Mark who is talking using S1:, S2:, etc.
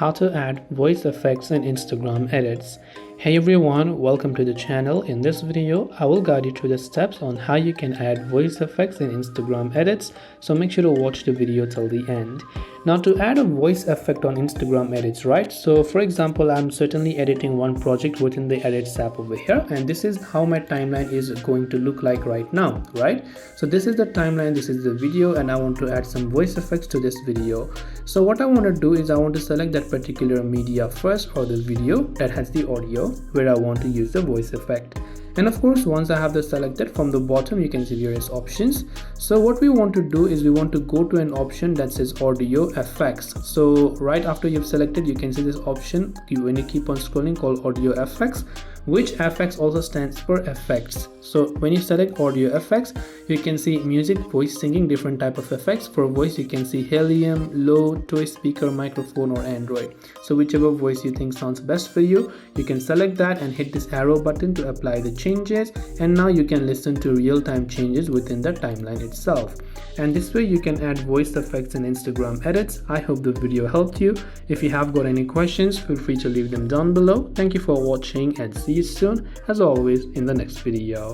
S1: how to add voice effects in Instagram edits. Hey everyone, welcome to the channel. In this video, I will guide you through the steps on how you can add voice effects in Instagram edits, so make sure to watch the video till the end. Now to add a voice effect on Instagram edits, right? So for example, I'm certainly editing one project within the edits app over here, and this is how my timeline is going to look like right now, right? So this is the timeline, this is the video, and I want to add some voice effects to this video. So what I want to do is I want to select that particular media first, or the video that has the audio where I want to use the voice effect. And of course, once I have this selected, from the bottom you can see various options. So what we want to do is we want to go to an option that says audio effects. So right after you've selected, you can see this option when you keep on scrolling called audio effects, which effects also stands for effects. So when you select audio effects, you can see music, voice, singing, different type of effects. For voice, you can see helium, low, toy speaker, microphone, or Android. So whichever voice you think sounds best for you, you can select that and hit this arrow button to apply the changes. And now you can listen to real-time changes within the timeline itself. And this way you can add voice effects in Instagram edits. I hope the video helped you. If you have got any questions, feel free to leave them down below. Thank you for watching and see you soon, as always, in the next video.